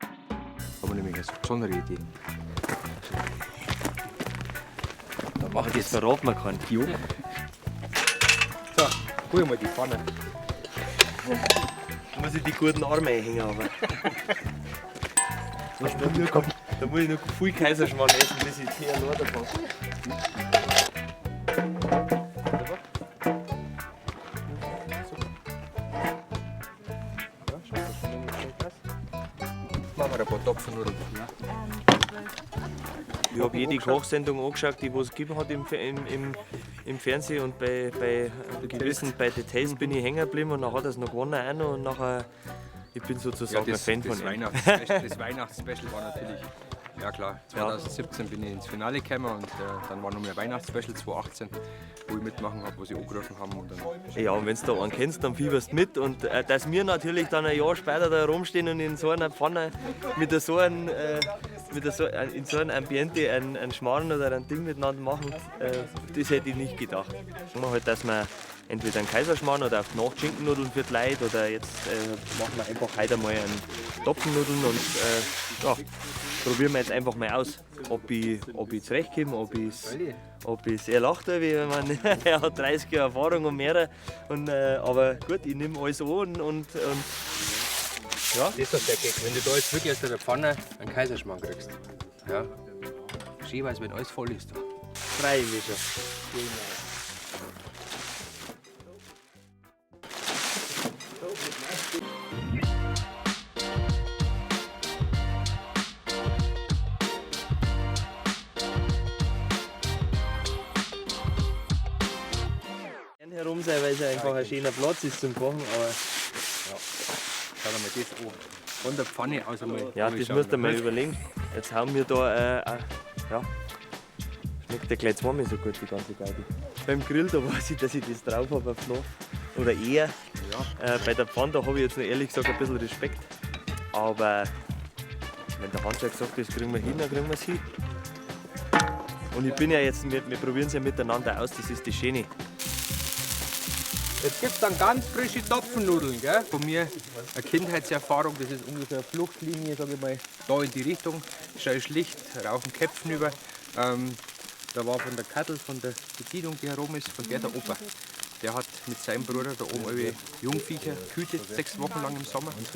Da haben wir nämlich eine besondere Idee. Da macht Das verraten wir keinen. Jo. So, hol mal die Pfanne. Da muss ich die guten Arme einhängen, aber. Da muss ich noch viel Kaiserschmarrn essen, bis ich hier allein davon. Machen wir ein paar Topfennudeln. Ich habe jede Kochsendung angeschaut, die es gegeben hat im Fernsehen, und bei gewissen, bei The Taste bin ich hängen geblieben, und dann hat er es noch gewonnen auch noch, und nachher, ich bin sozusagen ein Fan von ihm. Das Weihnachtsspecial war natürlich, ja klar, 2017 bin ich ins Finale gekommen, und dann war noch ein Weihnachtsspecial 2018, wo ich mitmachen habe, wo sie angerufen haben. Und dann Ja, und wenn du da einen kennst, dann fieberst du mit, und dass wir natürlich dann ein Jahr später da rumstehen und in so einer Pfanne mit so einem in so einem Ambiente einen Schmarrn oder ein Ding miteinander machen, das hätte ich nicht gedacht. Wir halt, dass wir entweder einen Kaiserschmarrn oder auf die Nacht Schinkennudeln für die Leute, oder jetzt machen wir einfach heute mal einen Topfennudeln, und ja, probieren wir jetzt einfach mal aus, ob ich zurechtkomme, ob ich sehr lache, wie man er hat 30 Jahre Erfahrung und mehr. Und, aber gut, ich nehme alles an und ja. das ist doch der Gag, wenn du da jetzt wirklich aus der Pfanne einen Kaiserschmarrn kriegst. Ja. Schön, weil wenn alles voll ist. Freue mich schon. Herum sein, weil es einfach ein schöner Platz ist zum Kochen, aber Schau dir mal das an. Von der Pfanne aus einmal. ja, das musst du mal überlegen. Jetzt haben wir da, ja, schmeckt der gleich zweimal so gut, die ganze Gaudi. Beim Grill, da weiß ich, dass ich das drauf habe auf noch, oder eher. Ja. Bei der Pfanne, da habe ich jetzt noch ehrlich gesagt ein bisschen Respekt. Aber wenn der Handwerk sagt, das kriegen wir hin, dann kriegen wir es hin. Und ich bin ja jetzt, wir probieren es ja miteinander aus, das ist das Schöne. Jetzt gibt es dann ganz frische Topfennudeln. Gell? Von mir eine Kindheitserfahrung, das ist ungefähr eine Fluchtlinie, sage ich mal, da in die Richtung. Schön schlicht, rauchen Köpfen über. Da war von der Kattel, von der Bedienung, die herum ist, von der Opa. Der hat mit seinem Bruder da oben alle Jungviecher gehütet, 6 Wochen lang im Sommer. Und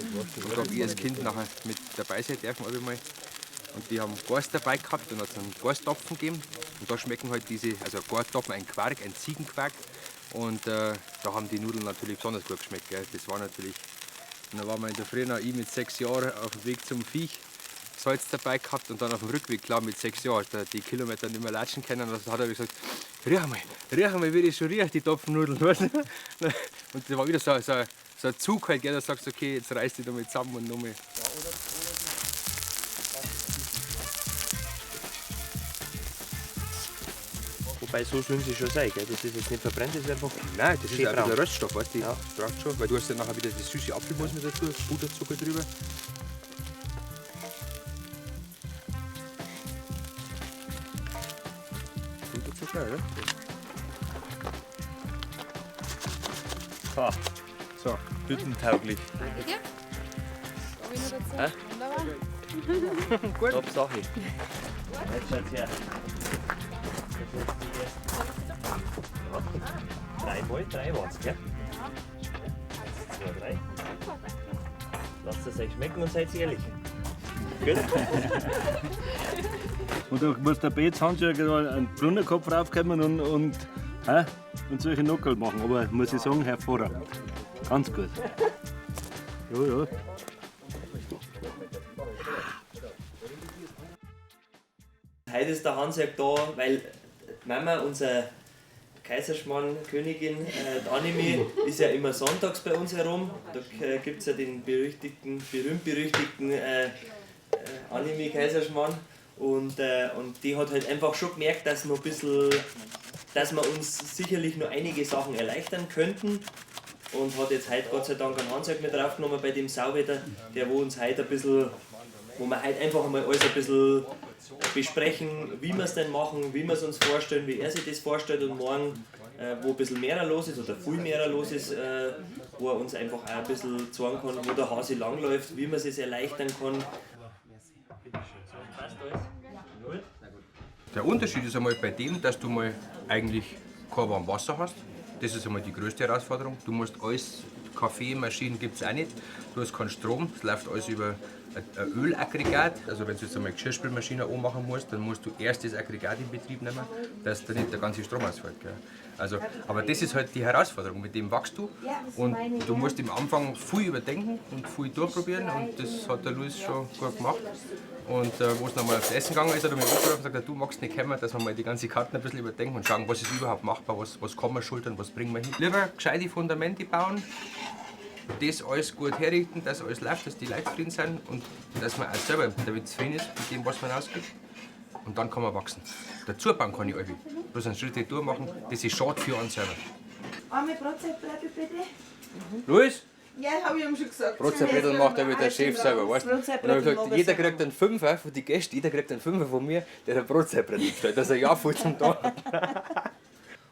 da habe ich als Kind nachher mit dabei sein dürfen. Und die haben Gast dabei gehabt und hat es einen Gasttopfen gegeben. Und da schmecken halt diese, also ein Gasttopfen, ein Quark, ein Ziegenquark. Und da haben die Nudeln natürlich besonders gut geschmeckt. Gell? Das war natürlich, und dann waren wir in der Früh noch, ich mit 6 Jahren auf dem Weg zum Viech, Salz dabei gehabt, und dann auf dem Rückweg, klar mit 6 Jahren, die Kilometer nicht mehr latschen können. Und dann hat er gesagt, riech mal, wie das schon riecht, die Topfennudeln. Weißt du? Und das war wieder so ein Zug halt, gell? Da sagst du, okay, jetzt reißt dich damit zusammen und nochmal. Wobei, so sollen sie schon sein, gell? Das ist jetzt nicht verbrennt, das ist einfach. Nein, das ist schön auch ein bisschen braun. Röststoff, weißt du? Ja. Das braucht schon, weil du hast ja nachher wieder die süße Apfelmus mit dazu, Puderzucker drüber. Puderzucker, oder? Ha, So. hüttentauglich. Danke dir. Hab ich noch dazu? Wunderbar. Gut. Top Sache. Jetzt schaut's her. Dreimal 3 war's, gell? 1, 2, 3. Lasst es euch schmecken und seid ehrlich. Gut? Und da muss der Beetshandwerk einen Brunnenkopf raufkommen und solche Nockel machen. Aber muss ich sagen, hervorragend. Ganz gut. Ja. Heute ist der Hansjörg da, weil die Mama, unsere Kaiserschmarrn-Königin, die Anime, ist ja immer sonntags bei uns herum. Da gibt es ja den berühmt-berüchtigten Anime-Kaiserschmarrn. Und die hat halt einfach schon gemerkt, dass wir uns sicherlich noch einige Sachen erleichtern könnten. Und hat jetzt heute Gott sei Dank einen Hansjörg mit draufgenommen bei dem Sauwetter, der wo uns heute ein bisschen, wo wir heute einfach mal alles ein bisschen besprechen, wie wir es denn machen, wie wir es uns vorstellen, wie er sich das vorstellt und morgen, wo ein bisschen mehr los ist oder viel mehr los ist, wo er uns einfach auch ein bisschen zeigen kann, wo der Hase langläuft, wie man es erleichtern kann. Der Unterschied ist einmal bei dem, dass du mal eigentlich kein warmes Wasser hast. Das ist einmal die größte Herausforderung. Du musst alles, Kaffeemaschinen gibt es auch nicht. Du hast keinen Strom, es läuft alles über ein Ölaggregat. Also wenn du jetzt einmal eine Geschirrspülmaschine anmachen musst, dann musst du erst das Aggregat in Betrieb nehmen, dass da nicht der ganze Strom ausfällt. Gell? Also, aber das ist halt die Herausforderung, mit dem wachst du und du musst am Anfang viel überdenken und viel durchprobieren und das hat der Luis schon gut gemacht. Und wo es nochmal aufs Essen gegangen ist, hat er mich angerufen und gesagt, du magst nicht kommen, dass wir mal die ganze Karten ein bisschen überdenken und schauen, was ist überhaupt machbar, was kann man schultern, was bringen wir hin. Lieber gescheite Fundamente bauen, das alles gut herrichten, dass alles läuft, dass die Leute zufrieden sind und dass man auch selber damit zufrieden ist mit dem, was man ausgibt. Und dann kann man wachsen. Dazu bauen kann ich alle. Bloß einen Schritt durchmachen, das ist schade für uns selber. Einmal Brotzeitblätter bitte. Luis, Ja, habe ich ihm schon gesagt. Brotzeitbrettel macht aber der Chef selber, weißt du? Und dann hab ich gesagt, Brotzeitbrettel jeder kriegt einen Fünfer von den Gästen, jeder kriegt einen Fünfer von mir, der ein Brotzeitbrettel bestellt, dass er ja voll zum Tag.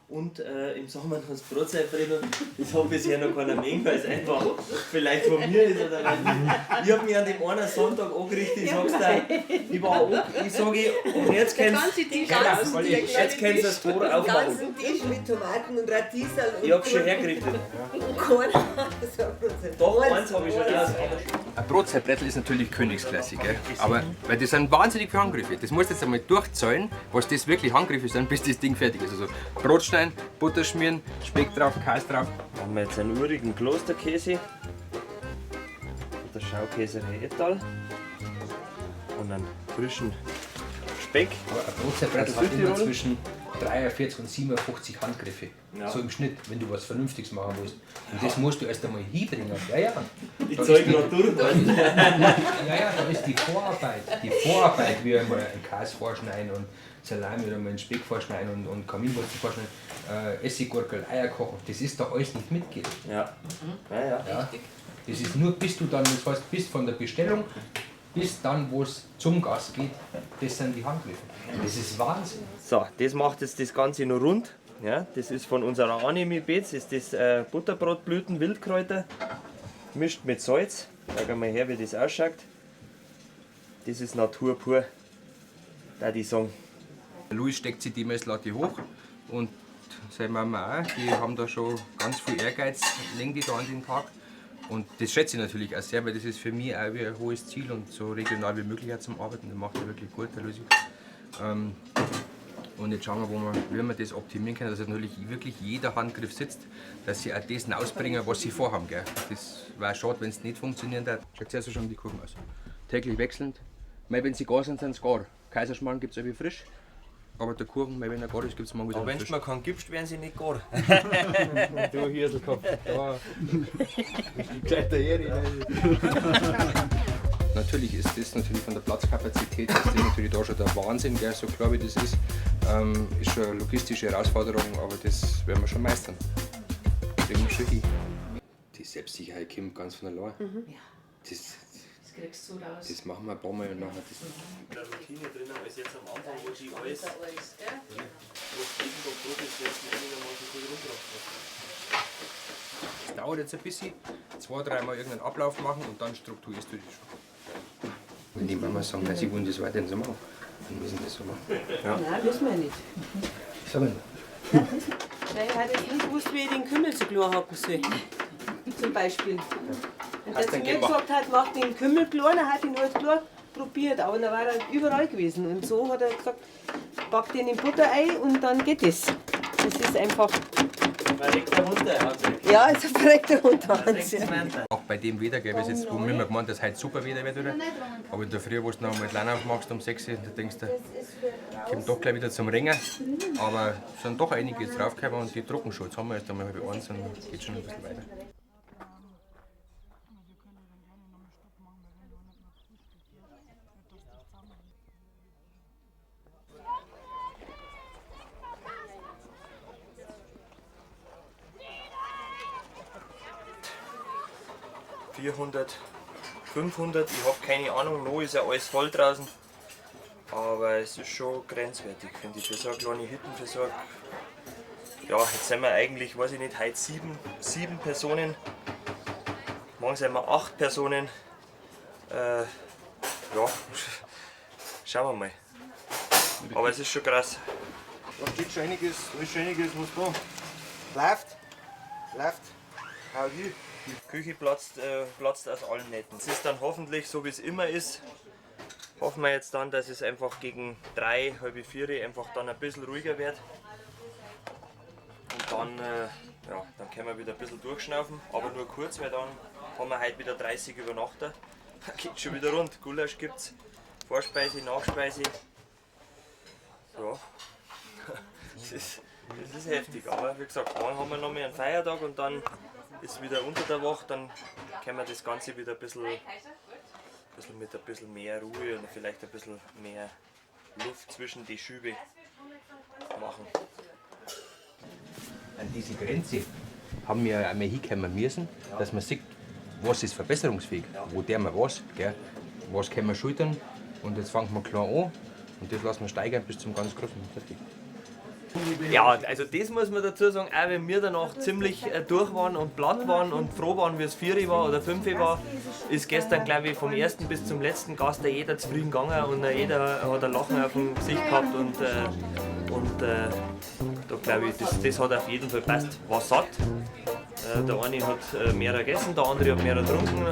Und im Sommer noch das Brotzeitbrettel, das hat bisher noch keiner mengen, weil es einfach vielleicht von mir ist. Oder ich habe mich an dem einen Sonntag angerichtet, ich sag's dir, ich war auch, ich sage, und jetzt kannst du das Tor aufmachen. ganzen Tisch mit Tomaten und Radieserl und Ich hab's schon hergerichtet. Korn. Doch, eins habe ich schon raus. Ein Brotzeitbrettel ist natürlich Königsklasse, gell? Aber weil das sind wahnsinnig viele Handgriffe. Das musst du jetzt einmal durchzahlen, was das wirklich Handgriffe sind, bis das Ding fertig ist. Also Brotstein, Butter schmieren, Speck drauf, Käse drauf. Haben wir jetzt einen urigen Klosterkäse, der Schaukäse Ettal und einen frischen Speck. Ein Brotzeitbrettel hat immer zwischen 43 und 57 Handgriffe. Ja. So im Schnitt, wenn du was Vernünftiges machen willst. Und das musst du erst einmal hinbringen. Ja, ja. Ich zeige noch durch. Ja, ja, da ist die Vorarbeit. Die Vorarbeit, wie einmal einen Käse vorschneiden und Salami oder mal einen Speck vorschneiden und Kaminwurzel vorschneiden, Essiggurkel, Eier kochen, das ist doch alles nicht mitgegeben. Ja. Ja. Ja? Das ist nur, bis du dann, das heißt, bis von der Bestellung bis dann, wo es zum Gast geht, das sind die Handgriffe. Das ist Wahnsinn. So, das macht jetzt das Ganze noch rund. Ja, das ist von unserer Anime-Beets, das ist das Butterbrotblüten, Wildkräuter, mischt mit Salz. Schau mal her, wie das ausschaut. Das ist Natur pur, da die sagen. Luis steckt sich die Messlatte hoch und seine Mama auch, die haben da schon ganz viel Ehrgeiz, legen die da an den Tag. Und das schätze ich natürlich auch sehr, weil das ist für mich auch wie ein hohes Ziel und so regional wie möglich auch zum Arbeiten. Das macht er wirklich gut, der Luis. Und jetzt schauen wir, wie wir das optimieren können, dass natürlich wirklich jeder Handgriff sitzt, dass sie auch das rausbringen, was sie vorhaben. Gell? Das wäre schade, wenn es nicht funktionieren würde. Schaut zuerst schon die Kuchen aus. Täglich wechselnd. Mal, wenn sie gar sind, sind sie gar. Kaiserschmarrn gibt es irgendwie frisch. Aber der Kuchen, mal, wenn er gar ist, gibt es morgen wieder Aber wenn frisch. du mir keinen gibst, werden sie nicht gar. Du Hirselkopf, da. Gescheiter Ehre. Natürlich ist das natürlich von der Platzkapazität ist das natürlich da schon der Wahnsinn, gell, so klar wie das ist. Ist schon eine logistische Herausforderung, aber das werden wir schon meistern. Kriegen wir schon hin. Die Selbstsicherheit kommt ganz von allein. Das kriegst du raus. Das machen wir ein paar Mal und nachher das. In der Routine drin, als jetzt am Anfang, wo die alles Gell? Das dauert jetzt ein bisschen, 2-3 Mal irgendeinen Ablauf machen und dann strukturierst du das schon. Wenn die Mama sagen, sie wollen das weiterhin so machen, dann müssen sie das so machen. Nein, wissen wir nicht. Sag mal. Nein, er hat jetzt nicht gewusst, wie ich den Kümmel so klar haben soll. Zum Beispiel. Wenn er zu mir gesagt hat, mach den Kümmel klar, dann hat ihn alles klar probiert. Aber dann war er überall gewesen. Und so hat er gesagt, pack den in Butter ein und dann geht es. Das ist einfach. verreckter Hund, Ja, ist ein verreckter Hund. Auch bei dem Wetter, gell, wir jetzt, wo wir immer gemeint, dass heute super Wetter wird wieder. Aber in der Früh, wo du noch einmal die Leine aufmachst um 6 Uhr, da denkst du, kommt doch gleich wieder zum Ringen. Aber es sind doch einige jetzt draufgekommen und die drucken schon. Jetzt haben wir erst einmal halb eins und geht schon ein bisschen weiter. .400, 500, ich habe keine Ahnung, noch ist ja alles voll draußen. Aber es ist schon grenzwertig, finde ich. Für so eine kleine Hütten, für so eine, ja, jetzt sind wir eigentlich, weiß ich nicht, heute sieben Personen. Morgen sind wir 8 Personen. Ja, schauen wir mal. Aber es ist schon krass. Da steht schon einiges, was da läuft. Hau hin. Die Küche platzt aus allen Nähten. Es ist dann hoffentlich, so wie es immer ist, hoffen wir jetzt dann, dass es einfach gegen 3, halb 4 einfach dann ein bisschen ruhiger wird. Und dann, ja, dann können wir wieder ein bisschen durchschnaufen, aber nur kurz, weil dann haben wir heute wieder 30 Übernachter. Dann geht schon wieder rund. Gulasch gibt's, Vorspeise, Nachspeise. Ja, das ist heftig, aber wie gesagt, morgen haben wir noch mal einen Feiertag und dann ist wieder unter der Woche, dann können wir das Ganze wieder ein bisschen mit ein bisschen mehr Ruhe und vielleicht ein bisschen mehr Luft zwischen die Schübe machen. An diese Grenze haben wir einmal hinkommen müssen, dass man sieht, was ist verbesserungsfähig, wo der wir was können wir schultern und jetzt fangen wir klar an und das lassen wir steigern bis zum ganz großen fertig. Ja, also das muss man dazu sagen, auch wenn wir danach ziemlich durch waren und platt waren und froh waren, wie es 4 war oder 5 war, ist gestern, glaube ich, vom ersten bis zum letzten Gast jeder zufrieden gegangen und jeder hat ein Lachen auf dem Gesicht gehabt und da glaube ich, das hat auf jeden Fall passt. War satt. Der eine hat mehr gegessen, der andere hat mehr getrunken.